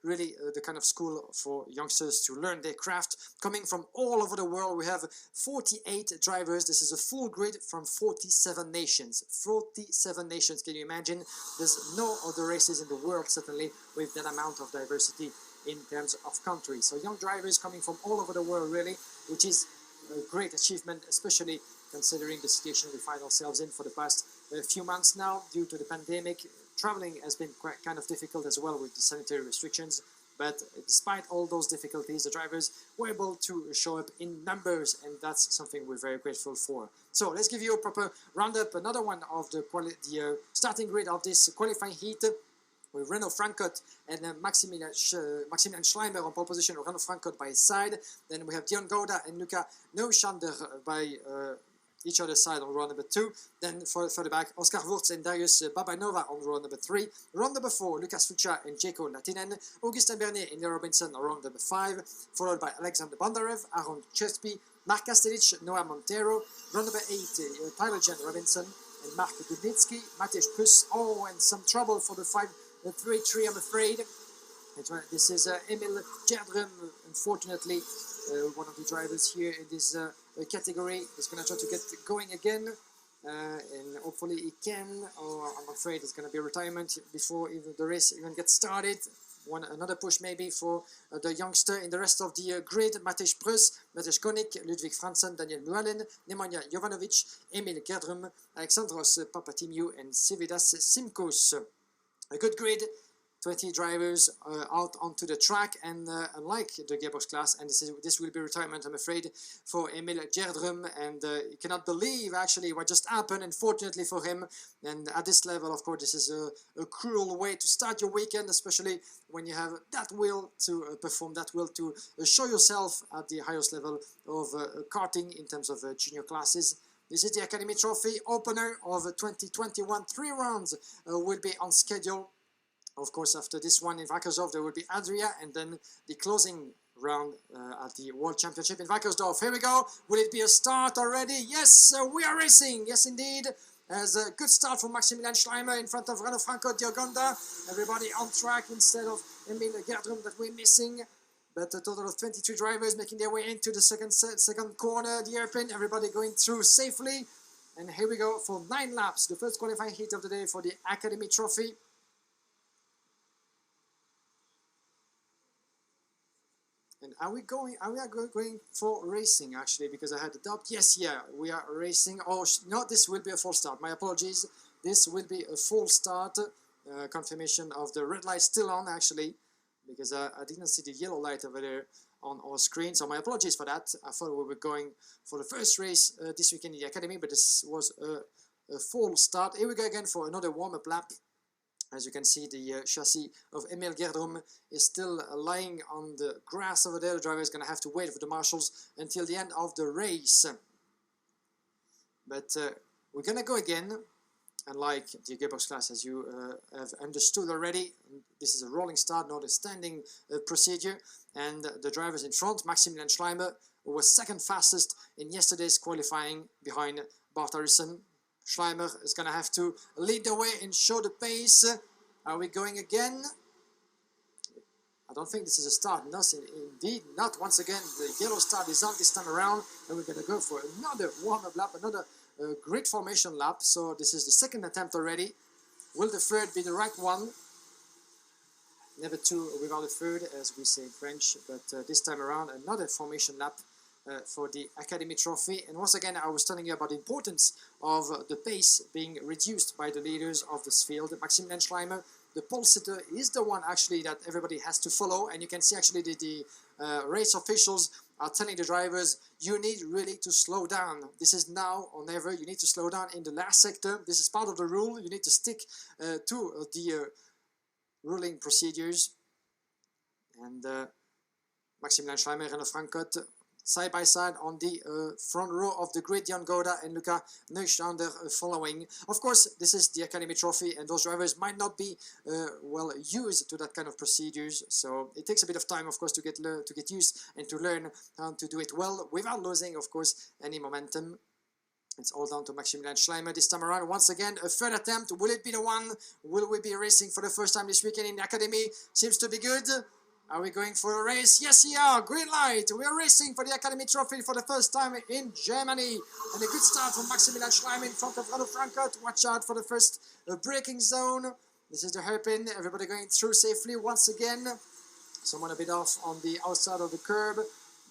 really the kind of school for youngsters to learn their craft. Coming from all over the world, we have 48 drivers. This is a full grid from 47 nations. 47 nations, can you imagine? There's no other races in the world, certainly, with that amount of diversity in terms of countries. So young drivers coming from all over the world, really, which is a great achievement, especially considering the situation we find ourselves in for the past few months now due to the pandemic. Traveling has been quite kind of difficult as well with the sanitary restrictions, but despite all those difficulties, the drivers were able to show up in numbers, and that's something we're very grateful for. So let's give you a proper roundup, another one of the starting grid of this qualifying heat, with Renaud Francot and Maximilian Schleimer on pole position, Renaud Francot by his side. Then we have Dion Gouda and Luca Neuschander by each other side on row number 2. Then further back, Oscar Wurz and Darius Babanova on row number 3. Row number 4, Lucas Fuccia and Jaco Latinen. Augustin Bernier and Neil Robinson on row number 5, followed by Alexander Bondarev, Aaron Chespi, Mark Kastelic, Noah Montero. Row number 8, Tyler Jen Robinson and Mark Dubnitsky, Matej Plus. Oh, and some trouble for the 3-3, I'm afraid. This is Emil Gerdrum, unfortunately, one of the drivers here in this category. Is going to try to get going again, and hopefully he can, or I'm afraid it's going to be a retirement before even the race even gets started. Another push maybe for the youngster. In the rest of the grid, Matej Prus, Matej Konik, Ludwig Franzen, Daniel Mualin, Nemanja Jovanovic, Emil Gerdrum, Alexandros Papatimiou, and Sividas Simkos. A good grid, 20 drivers out onto the track, and unlike the gearbox class, and this will be retirement, I'm afraid, for Emil Gerdrum, and you cannot believe actually what just happened, unfortunately for him. And at this level, of course, this is a cruel way to start your weekend, especially when you have that will to perform, that will to show yourself at the highest level of karting in terms of junior classes. This is the Academy Trophy opener of 2021. 3 rounds will be on schedule. Of course, after this one in Wackersdorf, there will be Adria, and then the closing round at the World Championship in Wackersdorf. Here we go. Will it be a start already? Yes, we are racing. Yes, indeed. As a good start from Maximilian Schleimer in front of Renaud Francot, Diogonda. Everybody on track instead of Emil Gerdrum that we're missing. But a total of 23 drivers making their way into the second corner, the airplane. Everybody going through safely. And here we go for 9 laps. The first qualifying heat of the day for the Academy Trophy. And are we going for racing actually? Because I had a doubt. Yes, yeah, we are racing. Oh, no, this will be a full start. My apologies. This will be a full start. Confirmation of the red light still on actually, because I didn't see the yellow light over there on our screen. So my apologies for that. I thought we were going for the first race this weekend in the Academy, but this was a full start. Here we go again for another warm-up lap. As you can see, the chassis of Emil Gerdrum is still lying on the grass over there. The driver is going to have to wait for the marshals until the end of the race. But we're going to go again. Unlike the gearbox class, as you have understood already, this is a rolling start, not a standing procedure. And the drivers in front, Maximilian Schleimer, who was second fastest in yesterday's qualifying behind Bart Harrison. Schleimer is going to have to lead the way and show the pace. Are we going again? I don't think this is a start. No, indeed not. Once again, the yellow start is on this time around, and we're going to go for another warm-up lap, another grid formation lap. So this is the second attempt already. Will the third be the right one? Never two without a third, as we say in French. But this time around, another formation lap for the Academy Trophy. And once again, I was telling you about the importance of the pace being reduced by the leaders of this field. Maximilian Schleimer, the pole sitter, is the one actually that everybody has to follow. And you can see actually the race officials are telling the drivers, you need really to slow down. This is now or never. You need to slow down in the last sector. This is part of the rule. You need to stick to the ruling procedures. And Maximilian Schleimer and Francot side by side on the front row of the grid, Jan Gouda and Luca Neuschander following. Of course, this is the Academy Trophy, and those drivers might not be well used to that kind of procedures. So it takes a bit of time, of course, to get used and to learn how to do it well without losing, of course, any momentum. It's all down to Maximilian Schleimer this time around. Once again, a third attempt. Will it be the one? Will we be racing for the first time this weekend in the Academy? Seems to be good. Are we going for a race? Yes, we are. Green light. We are racing for the Academy Trophy for the first time in Germany. And a good start from Maximilian Schleimer in front of Renaud Frankert. Watch out for the first braking zone. This is the hairpin. Everybody going through safely once again. Someone a bit off on the outside of the curb.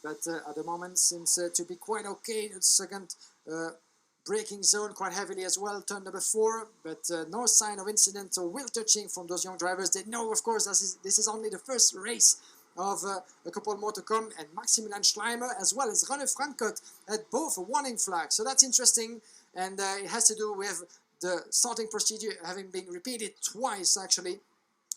But at the moment seems to be quite okay. The second braking zone quite heavily as well, turn number 4, but no sign of incident or wheel touching from those young drivers. They know, of course, this is only the first race of a couple more to come, and Maximilian Schleimer as well as Renaud Frankert had both a warning flag, so that's interesting, and it has to do with the starting procedure having been repeated twice actually.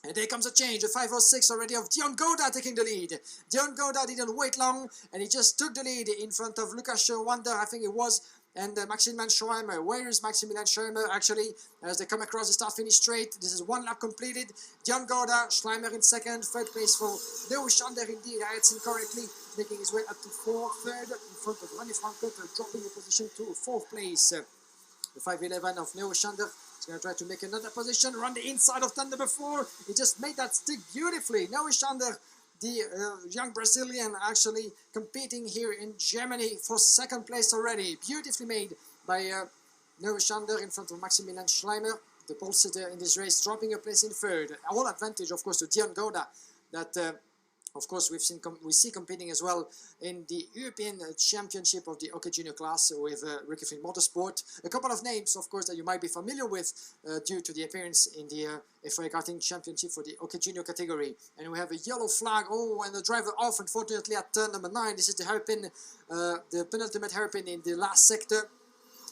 And there comes a change, a 506 already of Dion Gouda taking the lead. Dion Gouda didn't wait long, and he just took the lead in front of Lucas Schwander, I think it was, and Maximilian Schleimer. Where is Maximilian Schleimer actually as they come across the start-finish straight? This is one lap completed. Dion Gouda, Schleimer in second, third place for Leo Schander indeed. I had seen correctly, making his way up to third in front of Renaud Frankert, dropping the position to 4th place. The 511 of Leo Schander is going to try to make another position, run the inside of turn number 4. He just made that stick beautifully. Leo Schander, the young Brazilian, actually competing here in Germany for 2nd place already. Beautifully made by Leo Schander in front of Maximilian Schleimer, the pole sitter in this race, dropping a place in 3rd. All advantage, of course, to Dion Gouda, that of course we see competing as well in the European Championship of the OK Junior class with Ricky Flynn Motorsport. A couple of names, of course, that you might be familiar with due to the appearance in the FIA Karting Championship for the OK Junior category. And we have a yellow flag. Oh, and the driver off, unfortunately, at turn number 9. This is the hairpin, the penultimate hairpin in the last sector.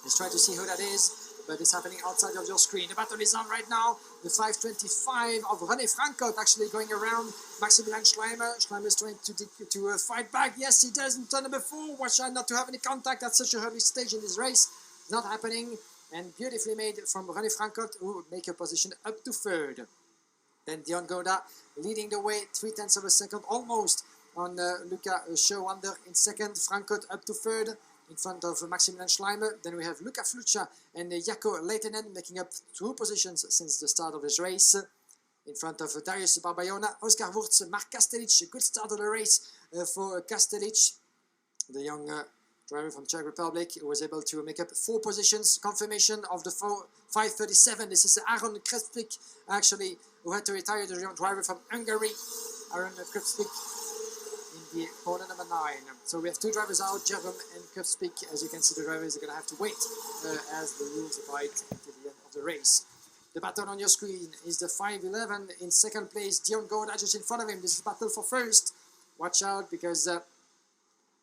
Let's try to see who that is. But it's happening outside of your screen. The battle is on right now. The 525 of Renaud Frankert actually going around Maximilian Schleimer. Schleimer is trying to fight back. Yes, he does in turn number 4. Watch out not to have any contact at such an early stage in this race. Not happening. And beautifully made from Renaud Frankert, who make a position up to 3rd. Then Dion Gouda leading the way, 0.3 of a second almost on Luca Schwander in 2nd. Frankert up to 3rd. In front of Maximilian Schleimer. Then we have Luca Fluccia and Jaakko Leitinen making up 2 positions since the start of this race. In front of Darius Barbayona, Oscar Wurz, Mark Kastelic. Good start of the race for Kastelic, the young driver from Czech Republic, who was able to make up 4 positions. Confirmation of the 537. This is Aaron Krebsvik, actually, who had to retire, the young driver from Hungary. Aaron Krebsvik in the corner number 9. So we have 2 drivers out, Jerome and Krebsvik. As you can see, the drivers are going to have to wait as the rules abide until the end of the race. The battle on your screen is the 511 in 2nd place. Dion Gouda just in front of him. This is battle for 1st. Watch out because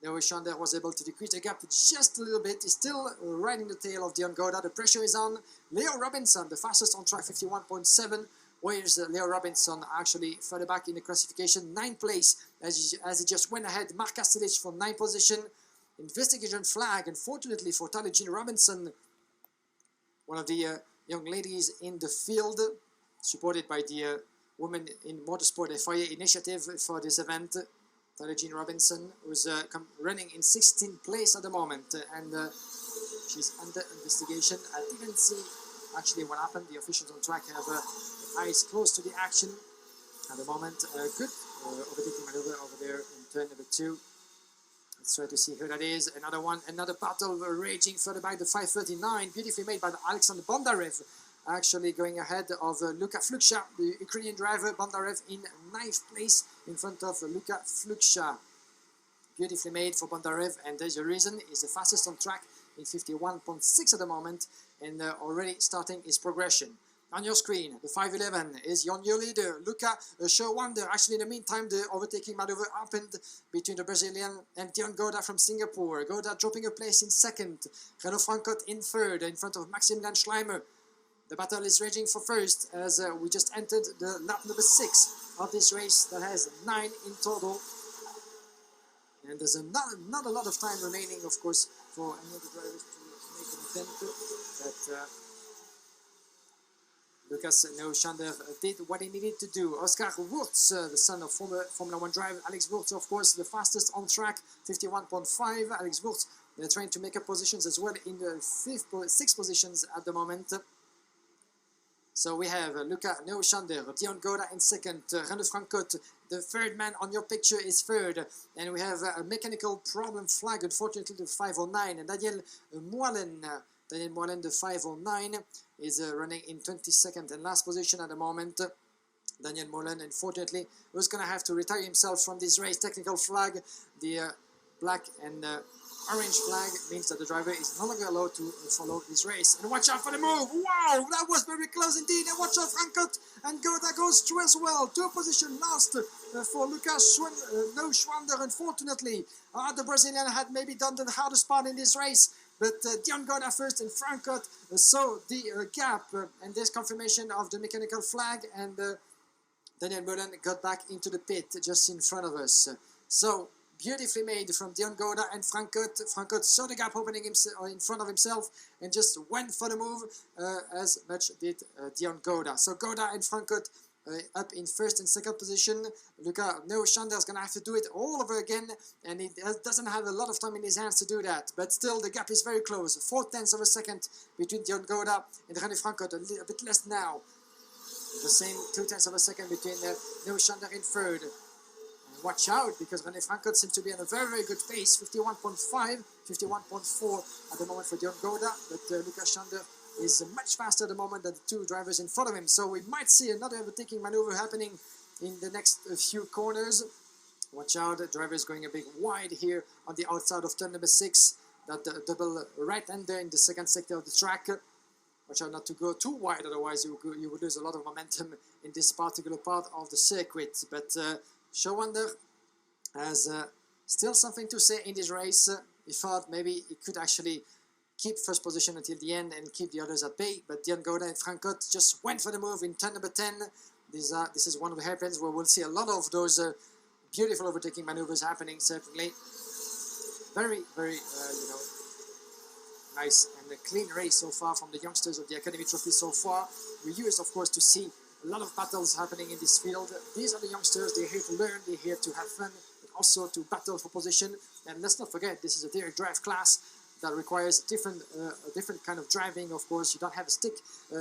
Leo Schander was able to decrease the gap just a little bit. He's still riding the tail of Dion Gouda. The pressure is on. Leo Robinson, the fastest on track, 51.7. Where's Leo Robinson actually further back in the classification, 9th place, as he just went ahead. Mark Kastelic for 9th position. Investigation flag, unfortunately for Tyler Jean Robinson, one of the young ladies in the field, supported by the Women in Motorsport FIA initiative for this event. Tyler Jean Robinson, who's running in 16th place at the moment, and she's under investigation. I didn't see actually what happened. The officials on track have eyes close to the action at the moment. Good overtaking maneuver over there in turn number 2. Let's try to see who that is. Another one, another battle raging further back, the 539, beautifully made by Alexander Bondarev, actually going ahead of Luca Fluccia, the Ukrainian driver. Bondarev in 9th place in front of Luca Fluccia. Beautifully made for Bondarev, and there's a reason. He's the fastest on track in 51.6 at the moment, and already starting his progression. On your screen, the 511 is your leader, Luca Schwander. Actually, in the meantime, the overtaking maneuver happened between the Brazilian and Dion Gouda from Singapore. Gouda dropping a place in 2nd. Renaud Frankert in 3rd, in front of Maximilian Schleimer. The battle is raging for 1st, as we just entered the lap number 6 of this race that has 9 in total. And there's not a lot of time remaining, of course, for any of the drivers to make an attempt. But Lucas Schander did what he needed to do. Oscar Wurz, the son of former Formula 1 driver Alex Wurz, of course, the fastest on track, 51.5. Alex Wurz They're trying to make up positions as well in the sixth positions at the moment. So we have Luca Neuschander, Dion Goda in second, René Frankot, the third man on your picture is third, and we have a mechanical problem flag, unfortunately, the 509, and Daniel Moalen, the 509, is running in 22nd and last position at the moment. Daniel Moalen, unfortunately, was going to have to retire himself from this race. Technical flag, the black and orange flag means that the driver is no longer allowed to follow this race. And watch out for the move! Wow, that was very close indeed. And watch out, Frankot and Goda goes through as well. 2 position lost for Lucas Neuschwander, unfortunately. The Brazilian had maybe done the hardest part in this race. But Dion Goda first and Frankot saw the gap. And there's confirmation of the mechanical flag. And Daniel Mullen got back into the pit just in front of us. So, beautifully made from Dion Goda and Frankot. Frankot saw the gap opening in front of himself and just went for the move, as much did Dion Goda. So Goda and Frankot up in first and second position. Luca Neuschander is going to have to do it all over again, and he doesn't have a lot of time in his hands to do that. But still, the gap is very close. 4/10 of a second between Dion Goda and René Frankot, a bit less now. The same 2/10 of a second between Neuschander in third. Watch out, because René Frankot seems to be on a very, very good pace. 51.5, 51.4 at the moment for Dion Goda, but Lucas Schander is much faster at the moment than the 2 drivers in front of him. So we might see another overtaking maneuver happening in the next few corners. Watch out, the driver is going a bit wide here on the outside of turn number 6. That double right-hander in the second sector of the track. Watch out not to go too wide, otherwise you would lose a lot of momentum in this particular part of the circuit. But Schwander has still something to say in this race. He thought maybe he could actually keep first position until the end and keep the others at bay, but Dion Goda and Frankot just went for the move in turn number 10. This is one of the hairpins where we'll see a lot of those beautiful overtaking maneuvers happening, certainly. Very, very, nice and a clean race so far from the youngsters of the Academy Trophy so far. We're used, of course, to see a lot of battles happening in this field. These are the youngsters. They're here to learn, they're here to have fun, but also to battle for position. And let's not forget, this is a direct drive class that requires a different kind of driving. Of course, you don't have a stick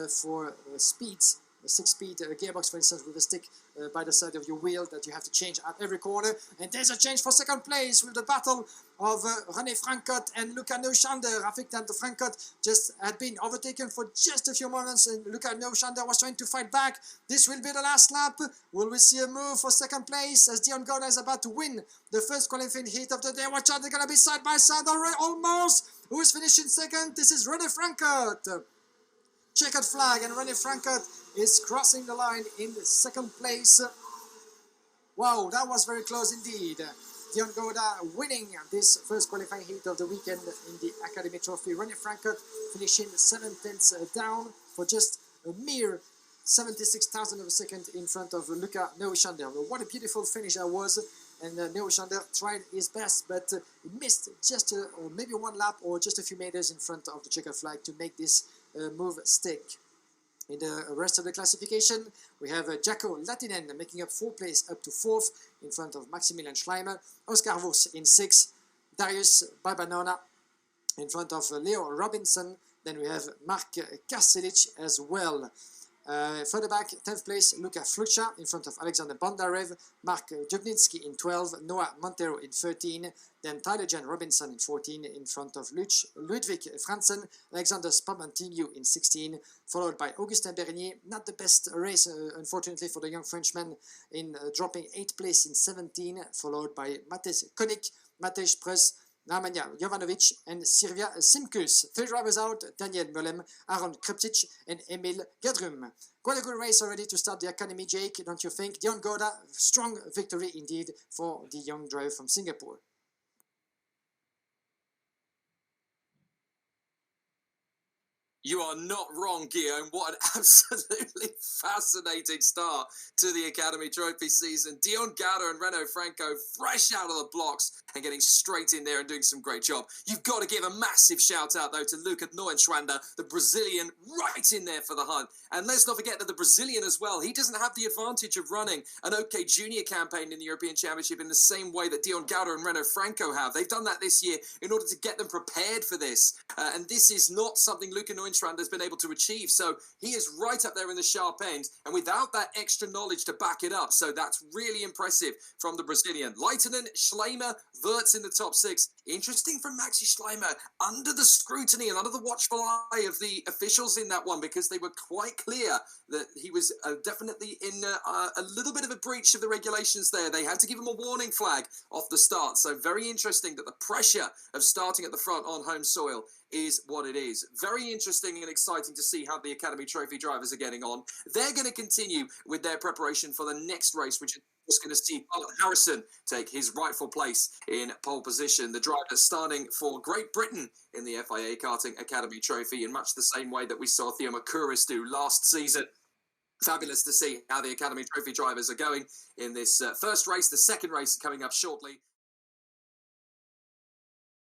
for speeds. A 6-speed gearbox, for instance, with a stick by the side of your wheel that you have to change at every corner. And there's a change for second place with the battle of René Frankot and Luca Neuschander. I think that the Frankot just had been overtaken for just a few moments, and Luca Neuschander was trying to fight back. This will be the last lap. Will we see a move for second place as Dion Goda is about to win the first qualifying heat of the day? Watch out, they're going to be side by side already, almost. Who is finishing second? This is René Frankot. Checkered flag, and René Frankot is crossing the line in second place. Wow, that was very close indeed. Dion Goda winning this first qualifying heat of the weekend in the Academy Trophy. René Frankot finishing 7/10 down for just a mere 76,000 of a second in front of Luca Neuschander. What a beautiful finish that was. And Neuschander tried his best, but he missed just maybe one lap or just a few meters in front of the checkered flag to make this move stick. In the rest of the classification, we have Jaco Latinen making up 4th place up to 4th in front of Maximilian Schleimer, Oscar Vos in 6th, Darius Barbanona in front of Leo Robinson. Then we have Mark Kasilic as well. Further back, 10th place, Luca Flucha in front of Alexander Bondarev, Mark Dubnitsky in 12, Noah Montero in 13, then Tyler Jan Robinson in 14 in front of Ludwig Franzen, Alexander Spamantiniu in 16, followed by Augustin Bernier. Not the best race, unfortunately, for the young Frenchman, in dropping 8th place in 17, followed by Matej Konik, Matej Prus, Nemanja Jovanovic and Sylvia Simkus. 3 drivers out, Daniel Mullen, Aaron Kreptic and Emil Gedrum. Quite a good race already to start the Academy, Jake, don't you think? Dion Goda, strong victory indeed for the young driver from Singapore. You are not wrong, Guillaume. What an absolutely fascinating start to the Academy Trophy season. Dion Gauder and Renaud Franco fresh out of the blocks and getting straight in there and doing some great job. You've got to give a massive shout out, though, to Luca Neuenschwander, the Brazilian, right in there for the hunt. And let's not forget that the Brazilian as well, he doesn't have the advantage of running an OK Junior campaign in the European Championship in the same way that Dion Gauder and Renaud Franco have. They've done that this year in order to get them prepared for this. And this is not something Luca Neuenschwander has been able to achieve. So he is right up there in the sharp end and without that extra knowledge to back it up. So that's really impressive from the Brazilian. Leitonen, Schleimer, Wirtz in the top six. Interesting from Maxi Schleimer, under the scrutiny and under the watchful eye of the officials in that one, because they were quite clear that he was definitely in a little bit of a breach of the regulations there. They had to give him a warning flag off the start. So very interesting that the pressure of starting at the front on home soil is what it is. Very interesting and exciting to see how the Academy Trophy drivers are getting on. They're going to continue with their preparation for the next race, which is just going to see Harrison take his rightful place in pole position. The driver starting for Great Britain in the FIA Karting Academy Trophy in much the same way that we saw Theo Makouris do last season. Fabulous to see how the Academy Trophy drivers are going in this first race. The second race coming up shortly.